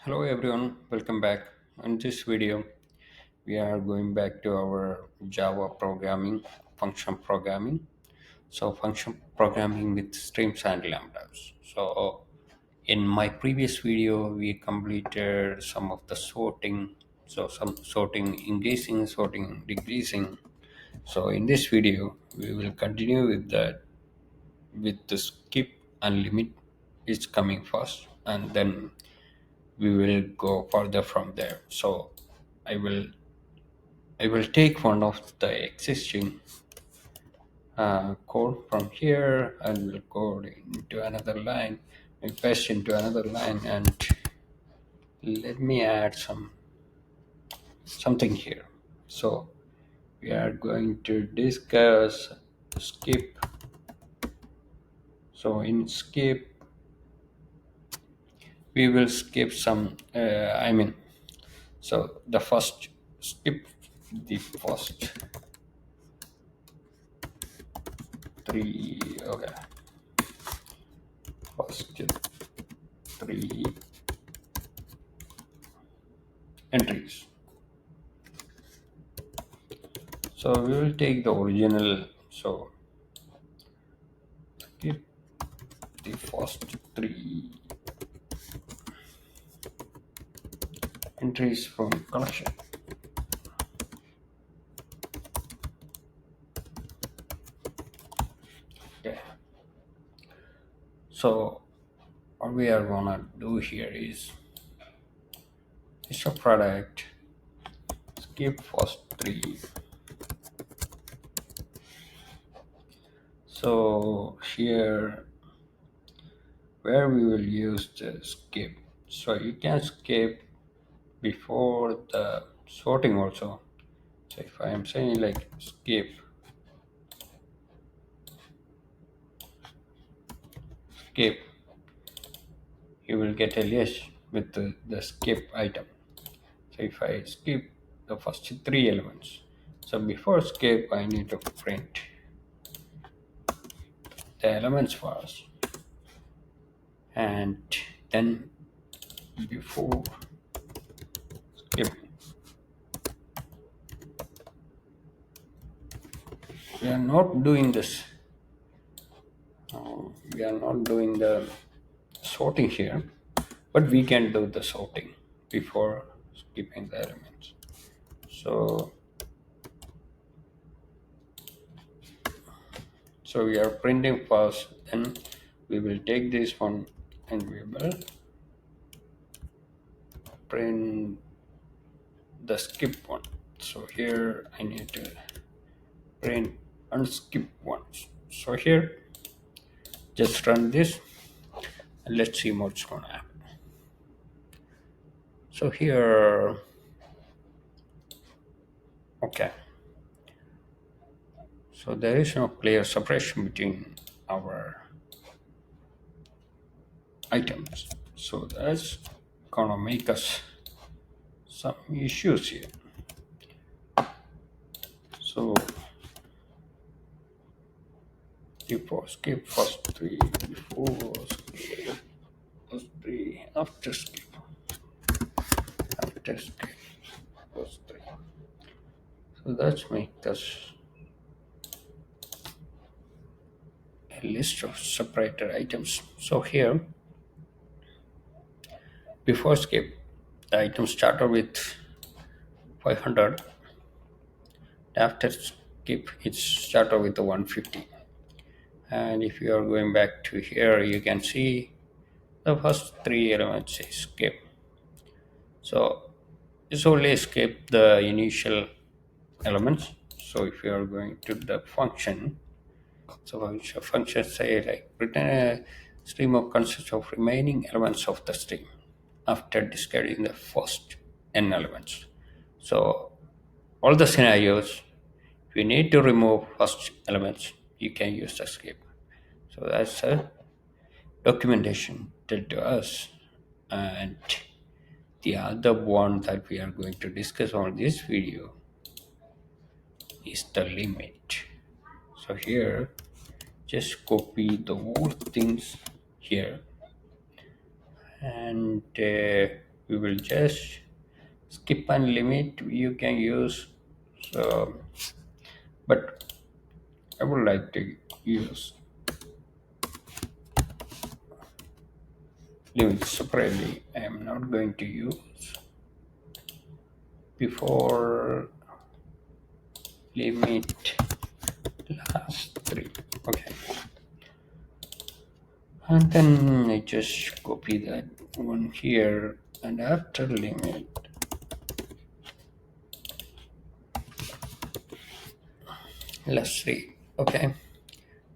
Hello everyone, welcome back. In this video, we are going back to our Java programming, function programming. So function programming with streams and lambdas. So in my previous video, we completed some of the sorting. So some sorting increasing, sorting decreasing. So in this video, we will continue with that with the skip and limit is coming first, and then we will go further from there. So i will I will take one of the existing code from here and will go into another line and paste into another line, and let me add something here. So we are going to discuss skip. So in skip we will skip some so the first skip the first three. Okay, first three entries. So we will take the original. So skip the first three entries from collection. Okay. So what we are gonna do here is a product skip first three. So here where we will use the skip. So you can skip before the sorting also. So if I am saying like skip, you will get a list with the skip item. So if I skip the first three elements, so before skip I need to print the elements first, and then before skip we are not doing this. We are not doing the sorting here, but we can do the sorting before skipping the elements. So we are printing first, then we will take this one and we will print the skip one. So here I need to print unskip ones. So here just run this and let's see what's gonna happen. So here, okay, so there is no clear separation between our items, so that's gonna make us some issues here. So before skip first three, before skip first three, after skip first three. So that's make us a list of separated items. So here before skip the item started with 500, after skip it started with the 150, and if you are going back to here you can see the first three elements is skip. So it's only skip the initial elements. So if you are going to the function, so function say like return a stream of consists of remaining elements of the stream after discarding the first n elements. So all the scenarios, if you need to remove first elements, you can use the skip. So that's a documentation tell to us. And the other one that we are going to discuss on this video is the limit. So here just copy the whole things here, and we will just skip and limit you can use. So, but I would like to use limit separately. I am not going to use before limit last three. Okay, and then I just copy that one here, and after limit let's see. Okay,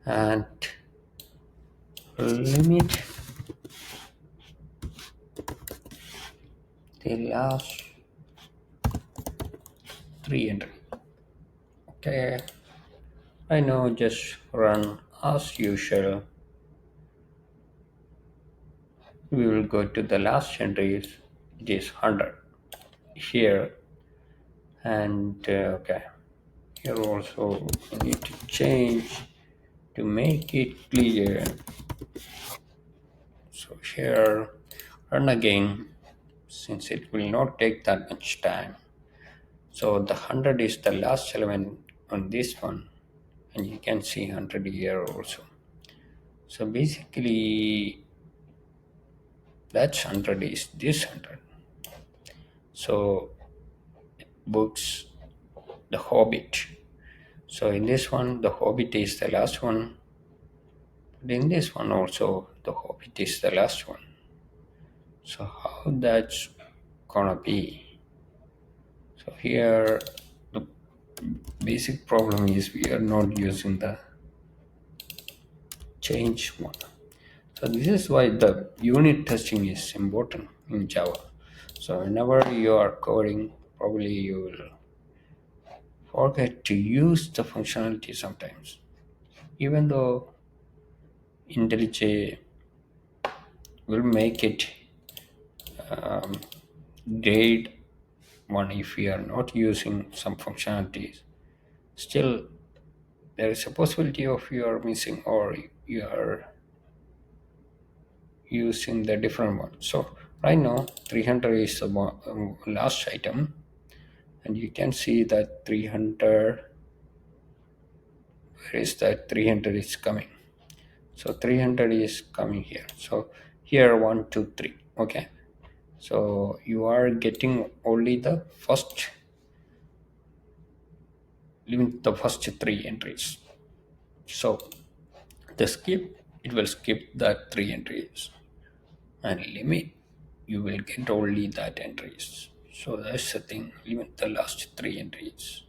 and limit the last three entry. Okay, I know, just run as usual. We will go to the last entries. It is 100 here, and okay, here also we need to change to make it clear. So here, run again, since it will not take that much time. So the 100 is the last element on this one, and you can see 100 here also. So basically that's 100 is this 100. So books, the Hobbit. So in this one, the Hobbit is the last one. But in this one also, the Hobbit is the last one. So how that's gonna be? So here, the basic problem is we are not using the change one. So this is why the unit testing is important in Java. So whenever you are coding, probably you will forget to use the functionality sometimes. Even though IntelliJ will make it grade one if we are not using some functionalities, still there is a possibility of you are missing or you are using the different one. So right now 300 is the last item, and you can see that 300, where is that 300 is coming. So 300 is coming here. So here 1 2 3. Okay, so you are getting only the first limit, the first three entries. So the skip, it will skip that three entries, and limit, you will get only that entries. So that's the thing, limit the last three entries.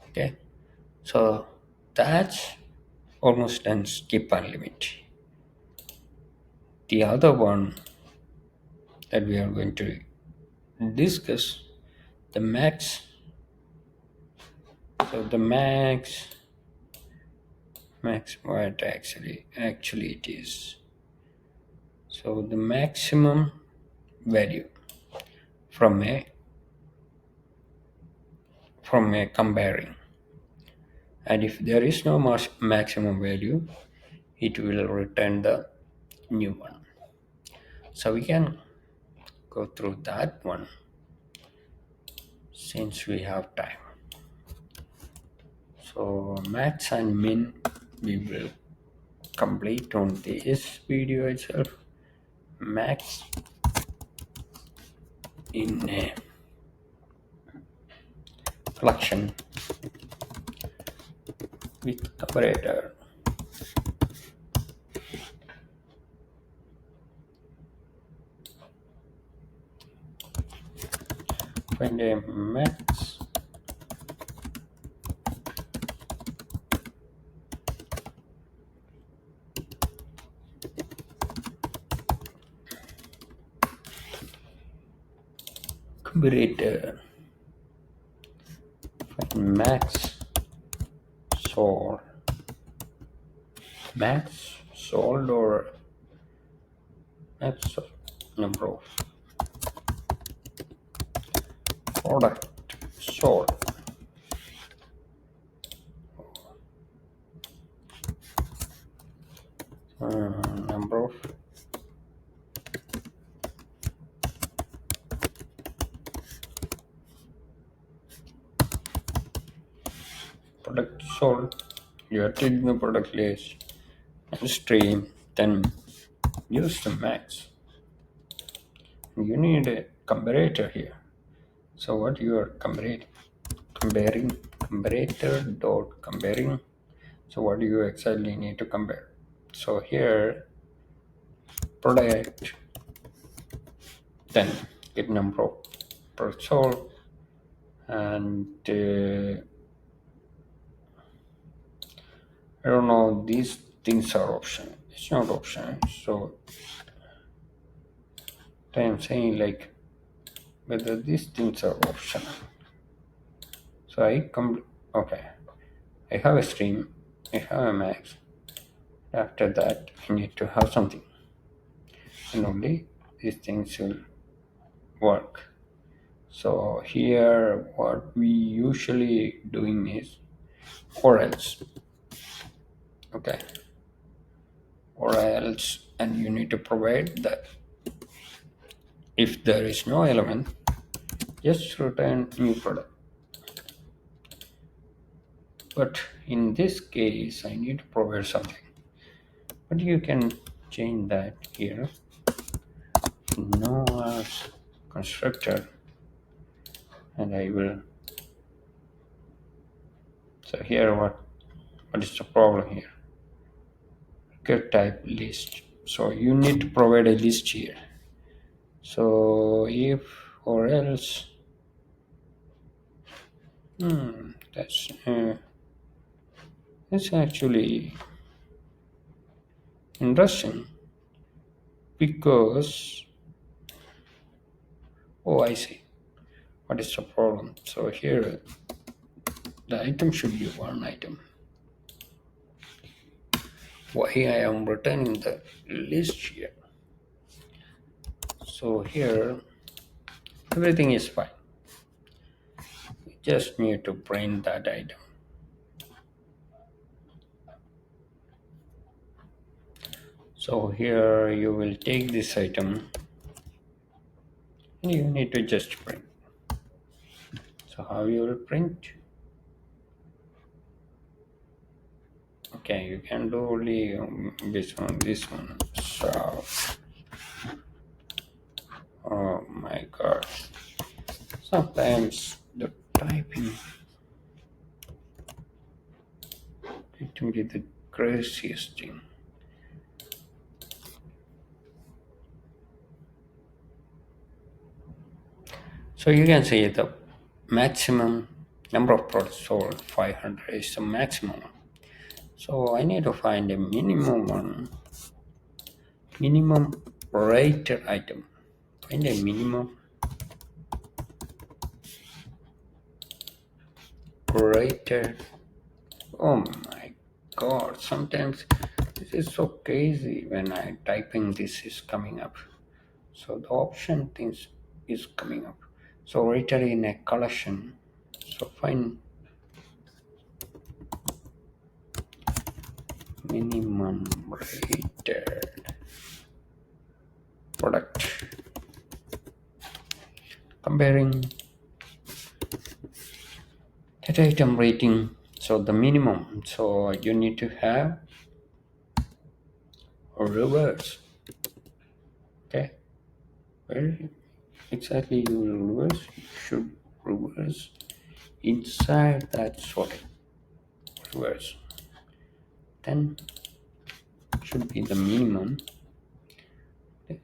Okay, so that's almost done, skip and limit. The other one that we are going to discuss, the max. So the max what actually it is. So the maximum value from a comparing, and if there is no maximum value, it will return the new one. So we can go through that one since we have time. So max and min we will complete on this video itself. Max in a collection with operator. Find a max comparator. Find max sold, max sold or max number of product sold. Number of product sold, you are taking the product list and stream, then use the max. You need a comparator here. So what you are comparing comparator dot comparing. So what do you exactly need to compare? So here product, then get number of products sold, and I don't know, these things are optional. It's not optional. So I am saying like whether these things are optional. So I come, okay, I have a stream, I have a max. After that, I need to have something, and only these things will work. So here, what we usually doing is or else, okay, or else, and you need to provide that if there is no element, just return new product. But in this case, I need to provide something. But you can change that here. No as constructor, and I will. So here, what is the problem here? Get type list. So you need to provide a list here. So if or else, that's actually interesting because, oh, I see. What is the problem? So here the item should be one item. Why I am returning the list here? So here everything is fine. You just need to print that item. So here you will take this item and you need to just print. So how you will print? Okay, you can do only this one. So, oh my god. Sometimes the typing it can be the craziest thing. So you can say the maximum number of products sold 500 is the maximum. So I need to find a minimum one, minimum rated item. Find a minimum rated. Oh my god, sometimes this is so crazy when I typing this is coming up. So the option things is coming up. So rated in a collection. So find minimum rated product. Comparing that item rating. So the minimum. So you need to have a reverse. Okay. Where exactly you will reverse? You should reverse inside that sorting. Reverse. Then should be the minimum.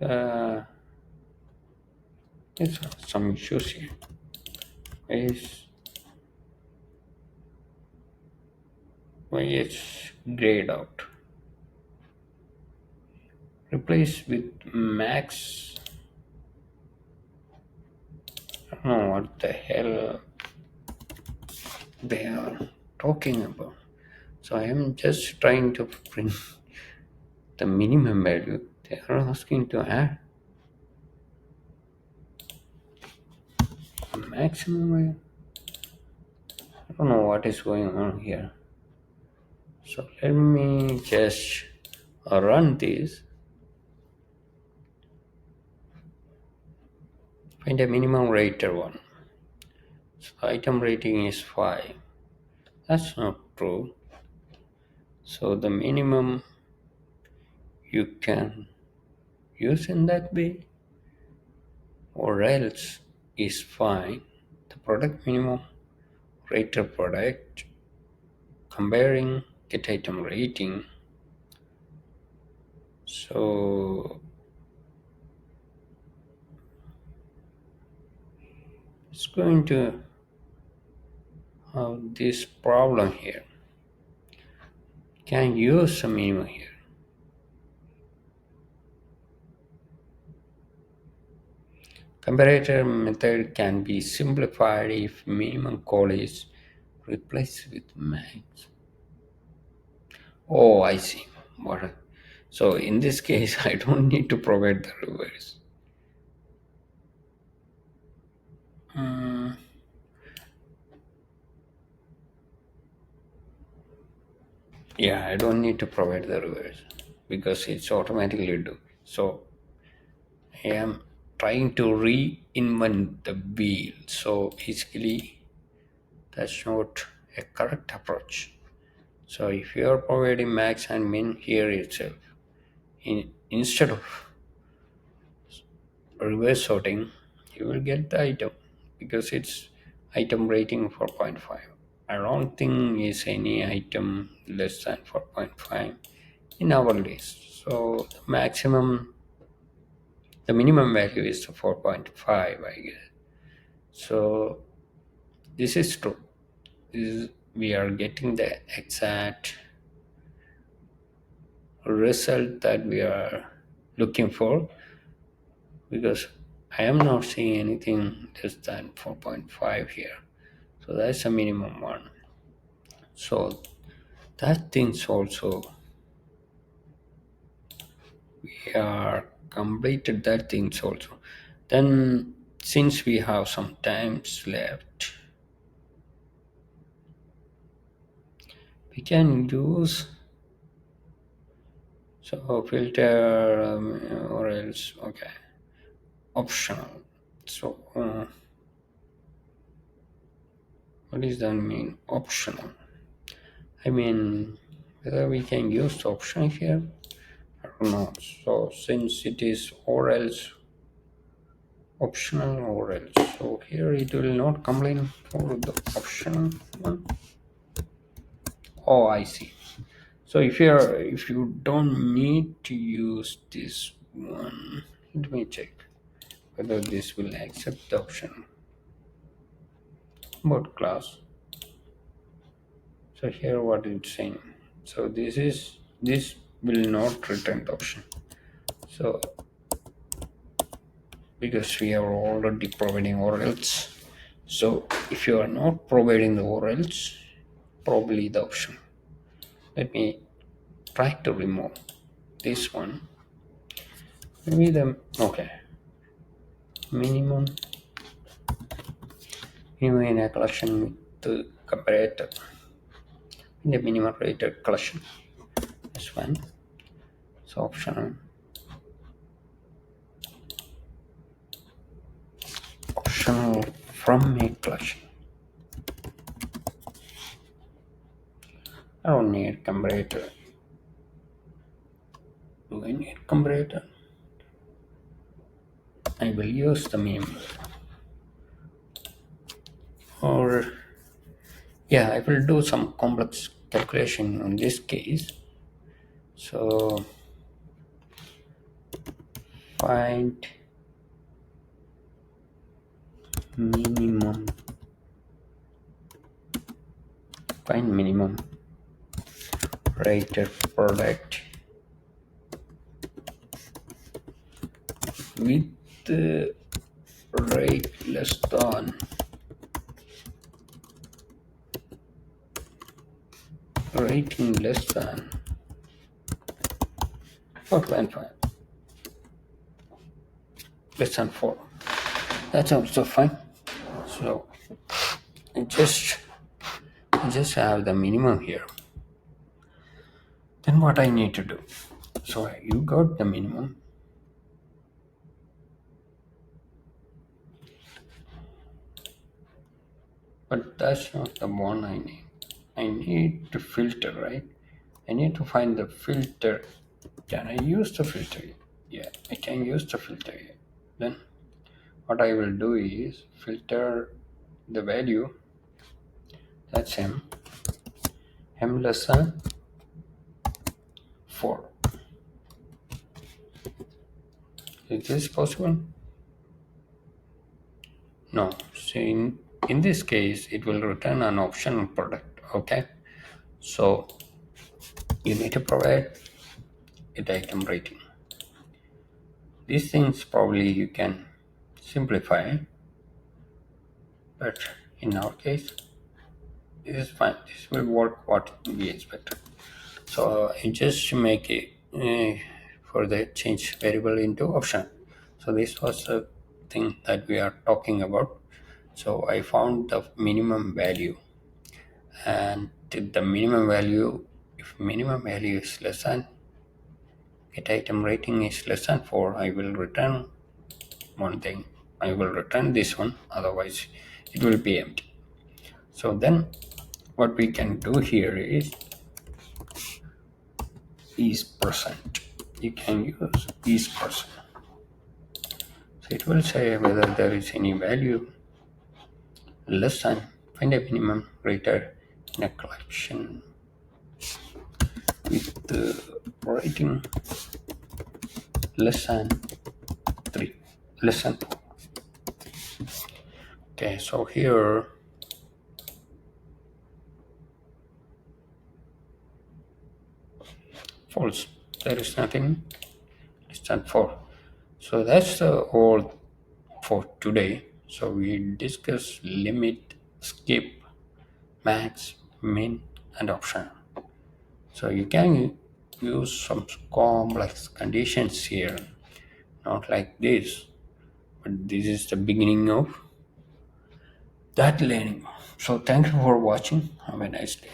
Uh, there's some issues here. Is why it's grayed out. Replace with max. I don't know what the hell they are talking about. So I am just trying to print the minimum value. They are asking to add maximum value. I don't know what is going on here. So let me just run this. Find a minimum rated one. So item rating is 5. That's not true. So the minimum you can use in that way or else is fine. The product minimum, rated product, comparing, get item rating. So it's going to have this problem here. Can use a minimum here. Comparator method can be simplified if minimum call is replaced with max. Oh, I see. So in this case, I don't need to provide the reverse. Mm, yeah, I don't need to provide the reverse because it's automatically do. So I am trying to reinvent the wheel. So basically, that's not a correct approach. So if you are providing max and min here itself, instead of reverse sorting, you will get the item because it's item rating 4.5. I don't think is any item less than 4.5 in our list. So the minimum value is 4.5, I guess. So this is true. We are getting the exact result that we are looking for because I am not seeing anything less than 4.5 here. So that's a minimum one. So that things also we are completed that things also. Then since we have some times left, we can use so filter or else okay optional. So what does that mean optional? I mean whether we can use the option here, I don't know. So since it is or else optional or else, so here it will not complain for the optional one. Oh, I see. So if you don't need to use this one, let me check whether this will accept the option about class. So here what it's saying. So this will not return the option. So because we are already providing or else. So if you are not providing the or else, probably the option. Let me try to remove this one. Maybe the okay minimum in a collection with the comparator in the minimum rated collection. This one. So optional from a collection. I don't need comparator. Do I need comparator? I will use the minimum. Or yeah, I will do some complex calculation in this case. So find minimum rated product with rate less than rating less than 4.5 less than 4. That's also fine. So I just have the minimum here. Then what I need to do? So you got the minimum. But that's not the one I need. I need to filter, right? I need to find the filter. Can I use the filter? Yeah, I can use the filter. Then what I will do is filter the value. That's m less than 4. Is this possible? No. So in this case, it will return an optional product. Okay. So you need to provide it item rating. These things probably you can simplify, but in our case, this is fine. This will work what we expect. So I just make it for the change variable into option. So this was the thing that we are talking about. So I found the minimum value, and the minimum value, if minimum value is less than, get item rating is less than 4, I will return one thing. I will return this one, otherwise it will be empty. So then what we can do here is percent. You can use is percent. So it will say whether there is any value less than, find a minimum rated in a collection with the rating less than 3, less than 4. Okay, so here false. There is nothing less than 4. So that's the all for today. So we discuss limit, skip, max, min, and option. So you can use some complex conditions here, not like this, but this is the beginning of that learning. So thank you for watching. Have a nice day.